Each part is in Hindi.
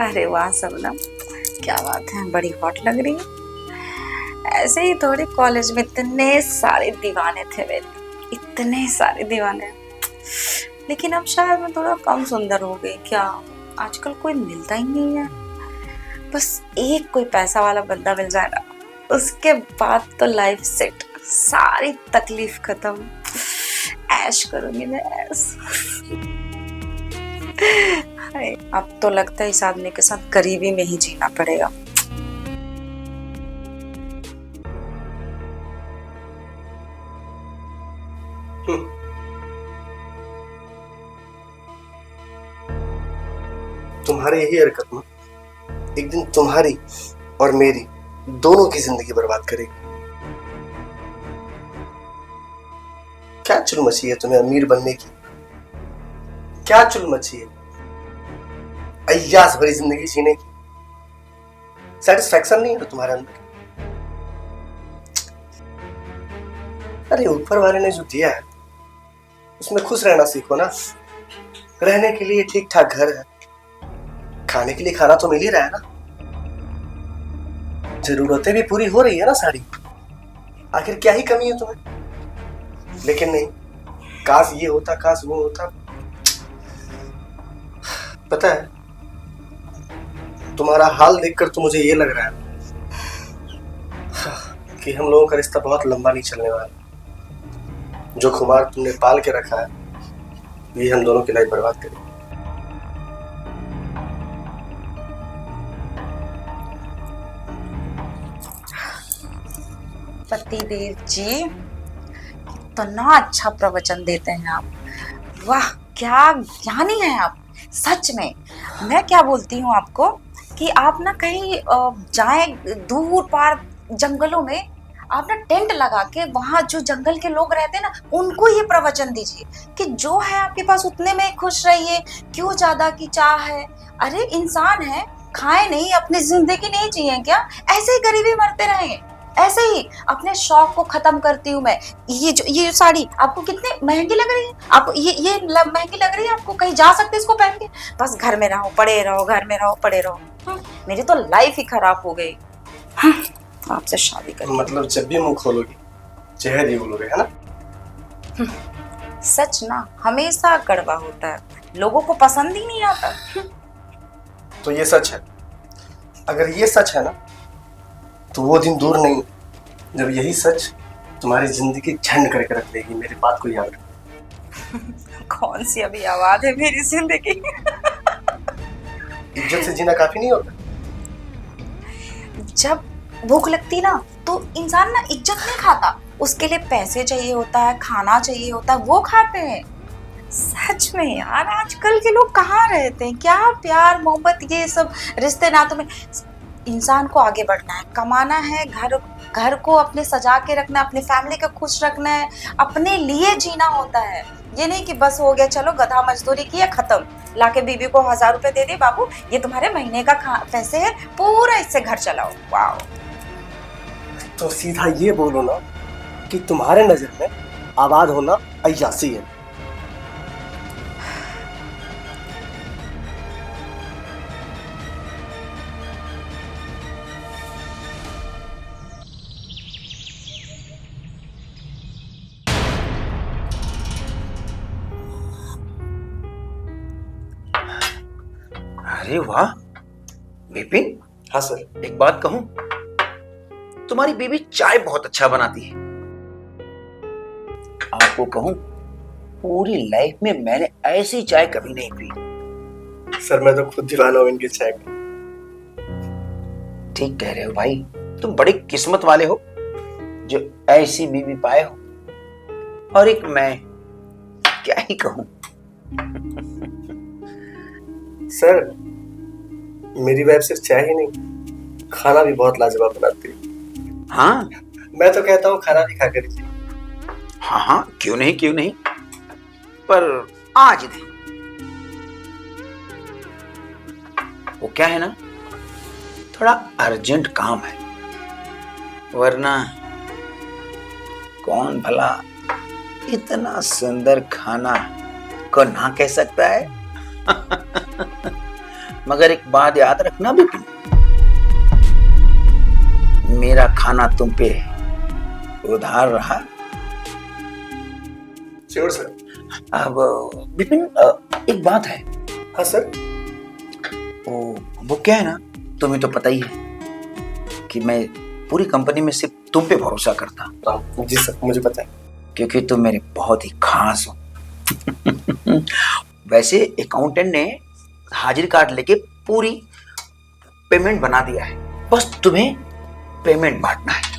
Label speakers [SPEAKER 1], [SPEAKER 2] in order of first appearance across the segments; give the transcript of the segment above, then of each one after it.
[SPEAKER 1] अरे वाह सबनम, क्या बात है, बड़ी हॉट लग रही है। ऐसे ही थोड़ी कॉलेज में इतने सारे दीवाने थे मेरे, इतने सारे दीवाने। लेकिन अब शायद मैं थोड़ा कम सुंदर हो गई क्या। आजकल कोई मिलता ही नहीं है। बस एक कोई पैसा वाला बंदा मिल जाए ना, उसके बाद तो लाइफ सेट, सारी तकलीफ खत्म। ऐश करूंगी मैं, ऐश। अब तो लगता है इस आदमी के साथ गरीबी में ही जीना पड़ेगा।
[SPEAKER 2] तुम्हारी यही हरकत ना एक दिन तुम्हारी और मेरी दोनों की जिंदगी बर्बाद करेगी। क्या चुल मची है तुम्हें अमीर बनने की? क्या चुल मची है अय्यास भरी जिंदगी जीने की? सेटिस्फैक्शन नहीं है तुम्हारे अंदर? अरे ऊपर वाले ने जो दिया है उसमें खुश रहना सीखो ना। रहने के लिए ठीक ठाक घर है, खाने के लिए खाना तो मिल ही रहा है ना, जरूरतें भी पूरी हो रही है ना सारी। आखिर क्या ही कमी है तुम्हें? लेकिन नहीं, काश ये होता, काश वो होता। पता है, तुम्हारा हाल देखकर तो मुझे ये लग रहा है कि हम लोगों का रिश्ता बहुत लंबा नहीं चलने वाला। जो खुमार तुमने पाल के रखा है ये हम दोनों की लाइफ बर्बाद करेगा।
[SPEAKER 1] पतिदेव जी, इतना अच्छा प्रवचन देते हैं आप। वाह, क्या ज्ञानी हैं आप सच में। मैं क्या बोलती हूँ आपको कि आप ना कहीं जाएं दूर पार जंगलों में, आप ना टेंट लगा के वहां जो जंगल के लोग रहते हैं ना, उनको ये प्रवचन दीजिए कि जो है आपके पास उतने में खुश रहिए, क्यों ज्यादा की चाह है। अरे इंसान है, खाए नहीं, अपनी जिंदगी नहीं जिए क्या? ऐसे ही गरीबी मरते रहेंगे। ऐसे ही अपने शौक को खत्म करती हूँ मैं। ये साड़ी आपको कितनी महंगी लग रही है? आप ये महंगी लग रही है आपको? कहीं जा सकते इसको पहन के? बस घर में रहो, पड़े रहो, घर में रहो, पड़े रहो। मेरी तो लाइफ ही खराब हो गई। आपसे शादी कर,
[SPEAKER 2] मतलब जब भी मुंह खोलोगी जहर ही बोलोगे, है ना?
[SPEAKER 1] सच ना हमेशा कड़वा होता है, लोगों को पसंद ही नहीं आता।
[SPEAKER 2] तो ये सच है। अगर ये सच है ना, तो वो दिन दूर नहीं जब यही सच तुम्हारी जिंदगी झंड करके रख देगी। मेरी बात को याद रखो।
[SPEAKER 1] कौन सी अभी आवाज है मेरी जिंदगी।
[SPEAKER 2] इज्जत से जीना काफी नहीं होता?
[SPEAKER 1] जब भूख लगती ना तो इंसान ना इज्जत नहीं खाता, उसके लिए पैसे चाहिए होता है, खाना चाहिए होता है, वो खाते हैं। सच में यार, आजकल के लोग कहाँ रहते हैं? क्या प्यार मोहब्बत ये सब रिश्ते नातों में। इंसान को आगे बढ़ना है, कमाना है, घर को अपने सजा के रखना है, अपने फैमिली को खुश रखना है, अपने लिए जीना होता है। ये नहीं कि बस हो गया, चलो गधा मजदूरी किया, खत्म, लाके बीवी को 1000 रुपए दे दे, बाबू ये तुम्हारे महीने का पैसे है, पूरा इससे घर चलाओ। वाओ।
[SPEAKER 2] तो सीधा ये बोलो ना कि तुम्हारे नजर में आबाद होना अय्यासी है।
[SPEAKER 3] अरे वाह विपिन।
[SPEAKER 2] हाँ सर।
[SPEAKER 3] एक बात कहूं, तुम्हारी बीवी चाय बहुत अच्छा बनाती है। आपको कहूं, पूरी लाइफ में मैंने ऐसी चाय कभी नहीं पी।
[SPEAKER 2] सर मैं तो खुद दीवाना हूं इनकी चाय का।
[SPEAKER 3] ठीक कह रहे हो भाई, तुम बड़ी किस्मत वाले हो जो ऐसी बीवी पाए हो। और एक मैं क्या ही कहूं।
[SPEAKER 2] सर मेरी वाइफ सिर्फ चाय ही नहीं, खाना भी बहुत लाजवाब बनाती है।
[SPEAKER 3] हाँ,
[SPEAKER 2] मैं तो कहता हूँ खाना भी खा कर जी।
[SPEAKER 3] हाँ हाँ, क्यों नहीं क्यों नहीं, पर आज नहीं। वो क्या है ना, थोड़ा अर्जेंट काम है, वरना कौन भला इतना सुंदर खाना को ना कह सकता है। मगर एक बात याद रखना बिपिन, मेरा खाना तुम पे उधार रहा।
[SPEAKER 2] Sure sir.
[SPEAKER 3] अब बिपिन एक बात है।
[SPEAKER 2] हाँ सर।
[SPEAKER 3] वो क्या है ना, तुम्हें तो पता ही है कि मैं पूरी कंपनी में सिर्फ तुम पे भरोसा करता हूँ।
[SPEAKER 2] जी सर, मुझे पता है।
[SPEAKER 3] क्योंकि तुम मेरे बहुत ही खास हो। वैसे अकाउंटेंट ने हाजिरी कार्ड लेके पूरी पेमेंट बना दिया है, बस तुम्हें पेमेंट बांटना है।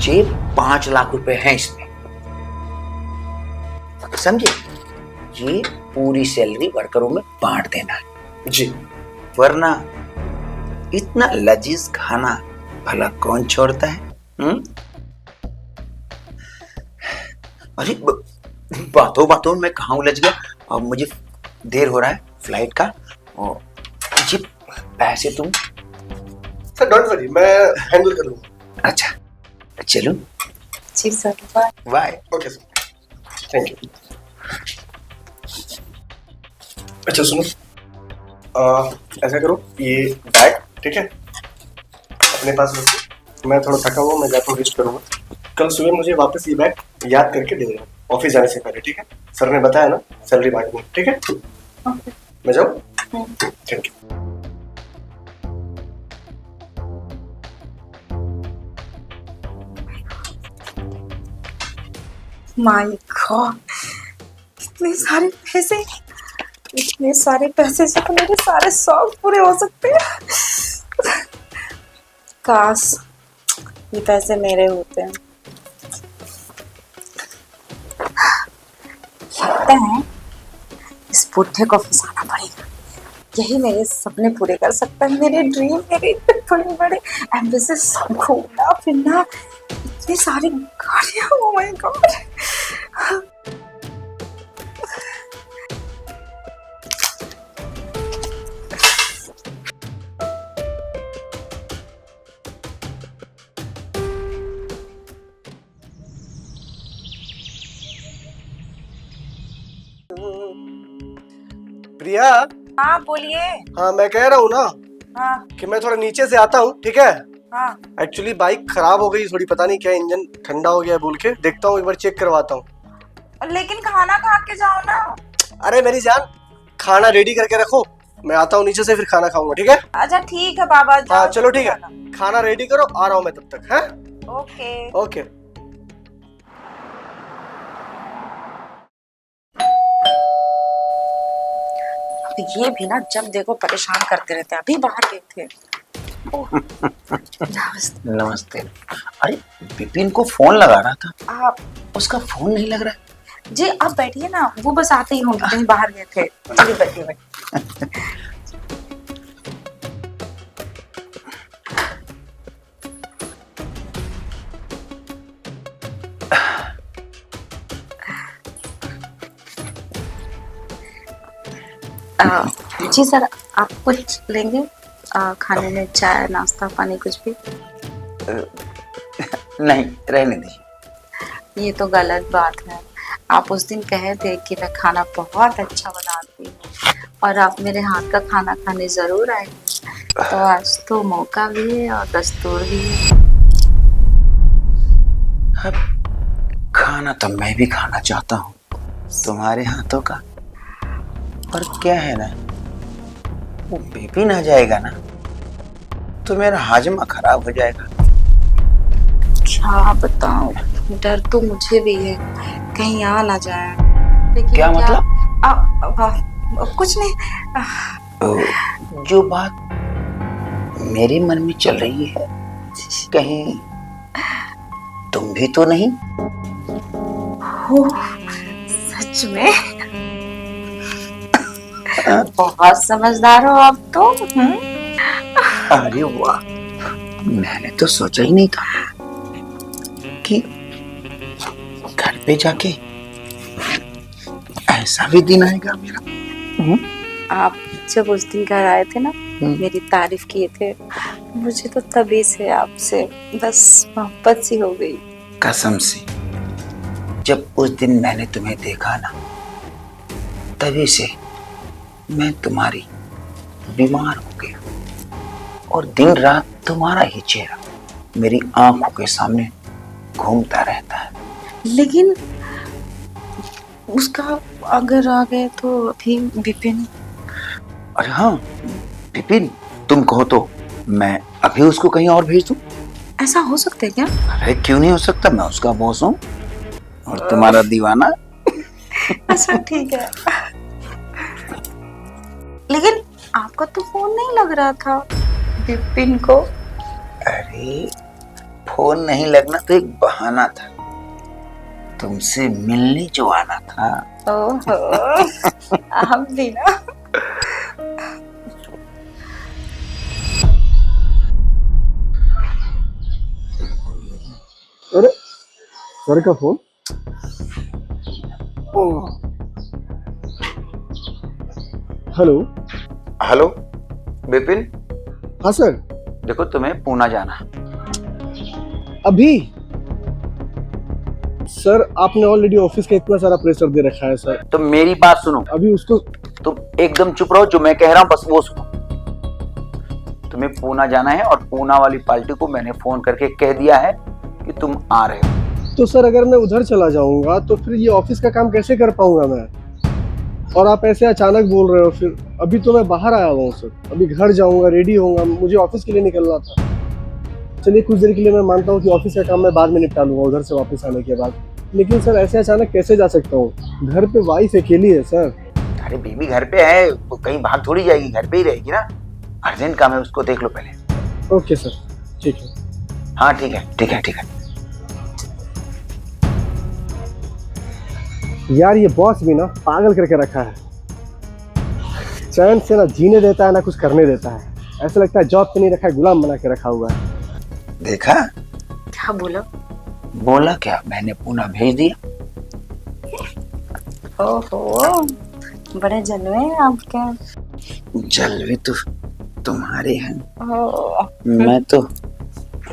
[SPEAKER 3] ये 5 लाख रुपए हैं इसमें, समझे? ये पूरी सैलरी वर्करों में बांट देना है
[SPEAKER 2] जी।
[SPEAKER 3] वरना इतना लजीज खाना भला कौन छोड़ता है? अरे बातों बातों में कहाँ उलझ गया। अब मुझे देर हो रहा है फ्लाइट का। और जी पैसे तुम?
[SPEAKER 2] सर डोंट वरी, मैं हैंडल कर लूंगा।
[SPEAKER 3] अच्छा चलो।
[SPEAKER 1] जी sir, bye.
[SPEAKER 3] Bye.
[SPEAKER 2] Okay sir, thank you. अच्छा सुनो, ऐसा करो, ये बैग ठीक है अपने पास रखो, मैं थोड़ा थका हुआ, मैं जाता हूँ रेस्ट करूँगा। कल सुबह मुझे वापस ये बैग याद करके दे देना ऑफिस जाने से पहले, ठीक है? सर ने बताया ना सैलरी बांटनी, ठीक है? मैं जाऊँ? Thank you.
[SPEAKER 1] माय गॉड, इतने सारे पैसे से तो मेरे सारे शौक पूरे हो सकते हैं। काश ये पैसे मेरे होते हैं। लगता है इस बुढ़े को फंसाना पड़ेगा, यही मेरे सपने पूरे कर सकता है, मेरे ड्रीम, मेरे इतने बड़े बड़े एम्बिशंस, घूमना फिरना, इतनी सारी गाड़ियाँ। Oh my god.
[SPEAKER 2] प्रिया।
[SPEAKER 1] हाँ बोलिए।
[SPEAKER 2] हाँ मैं कह रहा हूँ ना
[SPEAKER 1] हाँ
[SPEAKER 2] कि मैं थोड़ा नीचे से आता हूँ, ठीक है?
[SPEAKER 1] हाँ।
[SPEAKER 2] एक्चुअली बाइक खराब हो गई थोड़ी, पता नहीं क्या इंजन ठंडा हो गया है बोल के, देखता हूँ एक बार चेक करवाता हूँ।
[SPEAKER 1] लेकिन खाना खा के जाओ ना।
[SPEAKER 2] अरे मेरी जान, खाना रेडी करके रखो, मैं आता हूँ नीचे से, फिर खाना खाऊंगा, ठीक है?
[SPEAKER 1] अच्छा ठीक है बाबा, जाओ।
[SPEAKER 2] हाँ चलो ठीक है, खाना रेडी करो, आ रहा हूँ मैं तब तक। है
[SPEAKER 1] ओके
[SPEAKER 2] ओके।
[SPEAKER 1] ये भी ना जब देखो परेशान करते रहते हैं, अभी बाहर गए थे।
[SPEAKER 3] नमस्ते। अरे विपिन को फोन लगा रहा था,
[SPEAKER 1] आप
[SPEAKER 3] उसका फोन नहीं लग रहा।
[SPEAKER 1] जी आप बैठिए ना, वो बस आते ही होंगे, कहीं बाहर गए थे। चलिए बैठिए बैठिए। जी सर, आप कुछ लेंगे खाने में? चाय नाश्ता पानी कुछ भी?
[SPEAKER 3] नहीं रहने दीजिए।
[SPEAKER 1] ये तो गलत बात है। आप उस दिन कहे थे कि मैं खाना बहुत अच्छा बनाती हूँ और आप मेरे हाथ का खाना खाने जरूर आएंगे, तो आज तो मौका भी है और दस्तूर भी है।
[SPEAKER 3] अब खाना तो मैं भी खाना चाहता हूँ तुम्हारे हाथों का, पर क्या है ना, वो विपिन आ जाएगा ना तो मेरा हाजमा खराब हो जाएगा।
[SPEAKER 1] क्या बताऊं, डर तो मुझे भी है कहीं आ ना जाए। लेकिन
[SPEAKER 3] क्या मतलब?
[SPEAKER 1] कुछ नहीं।
[SPEAKER 3] जो बात मेरे मन में चल रही है, कहीं तुम भी तो नहीं?
[SPEAKER 1] हो, सच में बहुत समझदार हो आप तो।
[SPEAKER 3] अरे वाह, मैंने तो सोचा ही नहीं था कि घर पे जाके ऐसा भी दिन आएगा मेरा।
[SPEAKER 1] आप जब उस दिन घर आए थे ना, मेरी तारीफ किए थे, मुझे तो तभी से आपसे बस मोहब्बत सी हो गई।
[SPEAKER 3] कसम से, जब उस दिन मैंने तुम्हें देखा ना, तभी से मैं तुम्हारी बीमार हो गया और दिन रात तुम्हारा ही चेहरा मेरी आंखों के सामने घूमता रहता है।
[SPEAKER 1] लेकिन उसका अगर आ गए तो अभी विपिन।
[SPEAKER 3] अरे हाँ विपिन, तुम कहो तो मैं अभी उसको कहीं और भेज दूं।
[SPEAKER 1] ऐसा हो सकता है क्या?
[SPEAKER 3] अरे क्यों नहीं हो सकता, मैं उसका बॉस हूँ और तुम्हारा दीवाना।
[SPEAKER 1] अच्छा ठीक है। लेकिन आपका तो फोन नहीं लग रहा था विपिन को।
[SPEAKER 3] अरे फोन नहीं लगना तो एक बहाना था, तुमसे मिलने जो आना था।
[SPEAKER 1] ओहो हम भी ना।
[SPEAKER 2] अरे सर का फोन। हेलो।
[SPEAKER 3] हेलो विपिन,
[SPEAKER 2] हाँ सर।
[SPEAKER 3] देखो तुम्हें पूना जाना है।
[SPEAKER 2] अभी सर आपने ऑलरेडी ऑफिस का इतना सारा प्रेशर दे रखा है सर।
[SPEAKER 3] तो मेरी बात सुनो,
[SPEAKER 2] अभी उसको
[SPEAKER 3] तुम एकदम चुप रहो, जो मैं कह रहा हूँ बस वो सुनो। तुम्हें पूना जाना है और पूना वाली पार्टी को मैंने फोन करके कह दिया है कि तुम आ रहे हो।
[SPEAKER 2] तो सर अगर मैं उधर चला जाऊंगा तो फिर ये ऑफिस का काम कैसे कर पाऊंगा मैं? और आप ऐसे अचानक बोल रहे हो फिर। अभी तो मैं बाहर आया हुआ हूँ सर, अभी घर जाऊंगा, रेडी होऊंगा, मुझे ऑफिस के लिए निकलना था। चलिए कुछ देर के लिए मैं मानता हूँ कि ऑफिस का काम मैं बाद में निपटा लूंगा उधर से वापस आने के बाद, लेकिन सर ऐसे अचानक कैसे जा सकता हूँ? घर पे वाइफ अकेली है सर।
[SPEAKER 3] अरे बेबी घर पे है, वो कहीं भाग थोड़ी जाएगी, घर पे ही रहेगी ना। अर्जेंट काम है, उसको देख लो पहले।
[SPEAKER 2] ओके सर ठीक है।
[SPEAKER 3] हाँ ठीक है ठीक है ठीक है।
[SPEAKER 2] यार ये बॉस भी ना पागल करके रखा है, चैन से ना जीने देता है ना कुछ करने देता है। ऐसा लगता है जॉब पे नहीं रखा है, गुलाम बना के रखा हुआ है।
[SPEAKER 3] देखा?
[SPEAKER 1] क्या बोला?
[SPEAKER 3] बोला क्या, मैंने पूना भेज दिया।
[SPEAKER 1] ओहो बड़े जलवे हैं आपके।
[SPEAKER 3] जलवे तो तुम्हारे हैं,
[SPEAKER 1] ओह,
[SPEAKER 3] मैं तो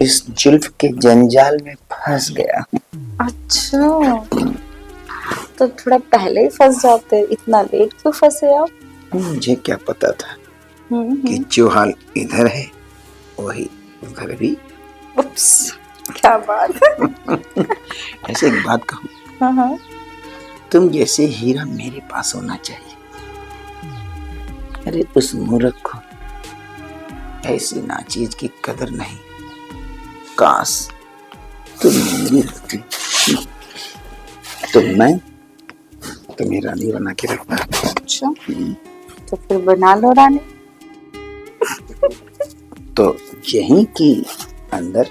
[SPEAKER 3] इस जुल्फ के जंजाल में फंस गया।
[SPEAKER 1] अच्छा तो थोड़ा पहले ही फंस जाते, इतना लेट क्यों फंसे आप?
[SPEAKER 3] मुझे क्या पता था कि जो हाल इधर है वही उधर भी।
[SPEAKER 1] उप्स, क्या बात है।
[SPEAKER 3] ऐसे एक बात कहूँ,
[SPEAKER 1] हाँ हाँ।
[SPEAKER 3] तुम जैसे हीरा मेरे पास होना चाहिए। अरे उस मूर्ख को ऐसी नाचीज की कदर नहीं, काश तुम मेरी होती तो मैं तुम्हें रानी बना के रखता।
[SPEAKER 1] अच्छा तो फिर बना लो रानी।
[SPEAKER 3] तो यहीं की अंदर।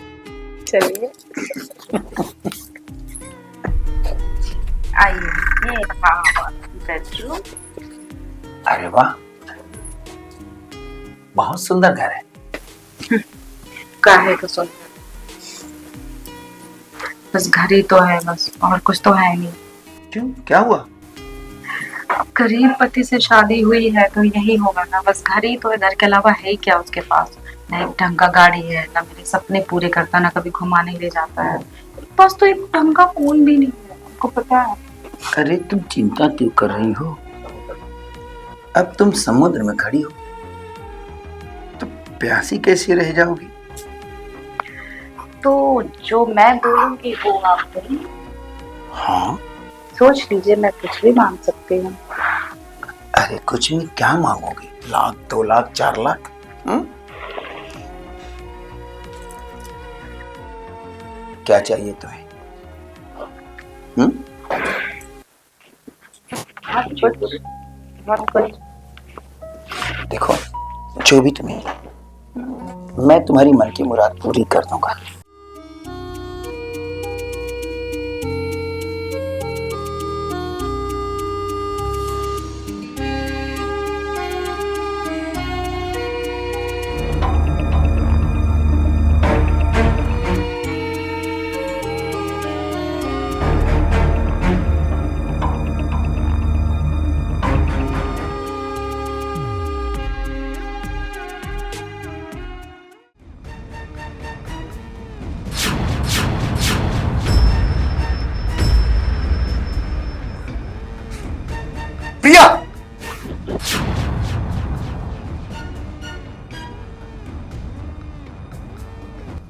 [SPEAKER 1] चलिए आइए, ये रहा हमारा बेडरूम।
[SPEAKER 3] अरे वाह, बहुत सुंदर घर है।
[SPEAKER 1] काहे का सुंदर, बस घर ही तो है, बस और कुछ तो है नहीं।
[SPEAKER 3] क्यों, क्या हुआ?
[SPEAKER 1] गरीब पति से शादी हुई है तो यही होगा ना, बस घर ही तो है, घर के अलावा है ही क्या उसके पास? ना एक ढंग का गाड़ी है, ना मेरे सपने पूरे करता, ना कभी घुमाने ले जाता है, बस तो एक ढंग का फोन भी नहीं है, आपको पता है।
[SPEAKER 3] अरे तुम चिंता क्यों कर रही हो? अब तुम समुद्र में खड़ी हो तो प्यासी कैसे रह जाओगी?
[SPEAKER 1] तो जो मैं बोलूंगी वो आप बोलिए।
[SPEAKER 3] हाँ
[SPEAKER 1] सोच लीजिए, मैं कुछ भी मांग सकती हूँ।
[SPEAKER 3] अरे कुछ भी क्या मांगोगी? 1 लाख 2 लाख 4 लाख? क्या चाहिए तुम्हें? देखो जो भी तुम्हें, मैं तुम्हारी मन की मुराद पूरी कर दूंगा।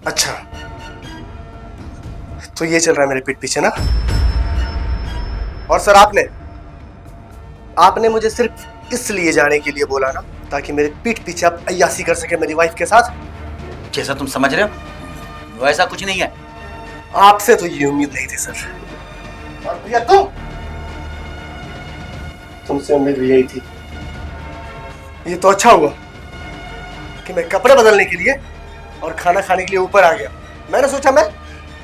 [SPEAKER 2] अच्छा, तो ये चल रहा है मेरे पीठ पीछे ना। और सर आपने मुझे सिर्फ इसलिए जाने के लिए बोला ना, ताकि मेरे पीठ पीछे आप अय्यासी कर सके मेरी वाइफ के साथ।
[SPEAKER 3] जैसा तुम समझ रहे हो वैसा कुछ नहीं है।
[SPEAKER 2] आपसे तो ये उम्मीद नहीं थी सर। और भैया तुमसे उम्मीद भी यही थी। ये तो अच्छा हुआ कि मैं कपड़े बदलने के लिए और खाना खाने के लिए ऊपर आ गया। मैंने सोचा मैं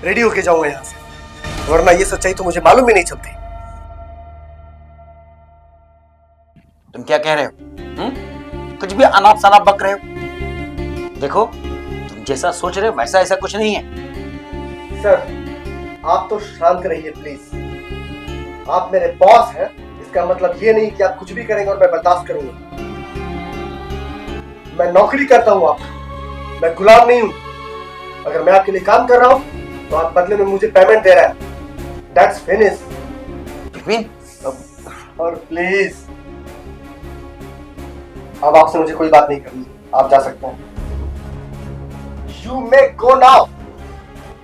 [SPEAKER 2] रेडी होके जाऊंगा यहाँ से, वरना ये सच्चाई तो मुझे मालूम भी नहीं चलती।
[SPEAKER 3] तुम क्या कह रहे हो? कुछ भी अनाप शनाप बक रहे हो। देखो तुम जैसा सोच रहे हो वैसा ऐसा कुछ नहीं है।
[SPEAKER 2] सर आप तो शांत रहिए प्लीज। आप मेरे बॉस हैं, इसका मतलब ये नहीं कि आप कुछ भी करेंगे और मैं बर्दाश्त करूंगा। मैं नौकरी करता हूँ आपका, मैं गुलाम नहीं हूँ। अगर मैं आपके लिए काम कर रहा हूँ तो आप बदले में मुझे पेमेंट दे रहा है। That's finish. और प्लीज अब आपसे मुझे कोई बात नहीं करनी, आप जा सकते हैं। You may go now.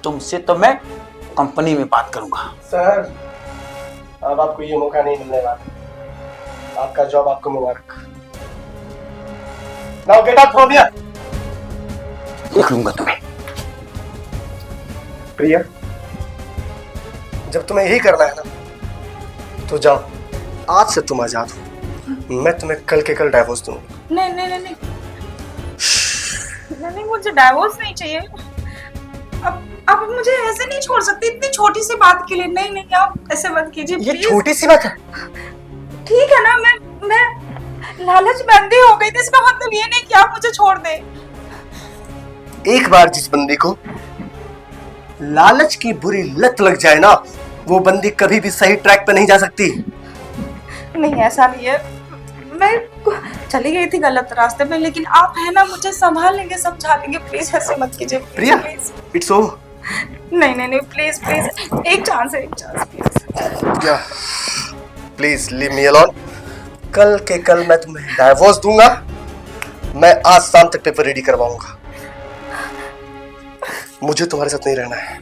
[SPEAKER 3] तुमसे तो मैं कंपनी में बात करूंगा।
[SPEAKER 2] सर अब आपको ये मौका नहीं मिलने वाला। आपका जॉब आपको मुबारक। Now get out from here.
[SPEAKER 3] देख लूंगा तुम्हें।
[SPEAKER 2] प्रिया, जब तुम्हें यही करना है ना तो जाओ, आज से तुम आजाद हो। मैं तुम्हें कल के कल डाइवोर्स दूंगा।
[SPEAKER 1] नहीं नहीं नहीं नहीं नहीं, मुझे डाइवोर्स नहीं चाहिए। अब मुझे ऐसे नहीं छोड़ सकती इतनी छोटी सी बात के लिए। नहीं नहीं, आप ऐसे मत कीजिए
[SPEAKER 2] ये
[SPEAKER 1] प्लीज।
[SPEAKER 2] छोटी सी बात है।
[SPEAKER 1] ठीक है ना, मैं लालच में अंधी हो गई थी, इसका मतलब ये नहीं कि आप मुझे छोड़ दें।
[SPEAKER 2] एक बार जिस बंदी को लालच की बुरी लत लग जाए ना, वो बंदी कभी भी सही ट्रैक पे नहीं जा सकती।
[SPEAKER 1] नहीं ऐसा नहीं है, मैं चली गई थी गलत रास्ते में, लेकिन आप है ना मुझे संभाल लेंगे, समझा लेंगे। प्लीज ऐसे मत कीजिए
[SPEAKER 2] प्रिया,
[SPEAKER 1] प्लीज।
[SPEAKER 2] It's over.
[SPEAKER 1] नहीं नहीं नहीं, प्लीज प्लीज एक चांस प्लीज।
[SPEAKER 2] क्या? Please leave me alone. कल के कल मैं तुम्हें डाइवोर्स दूंगा। मैं आज शाम तक पेपर रेडी करवाऊंगा। मुझे तुम्हारे साथ नहीं रहना है।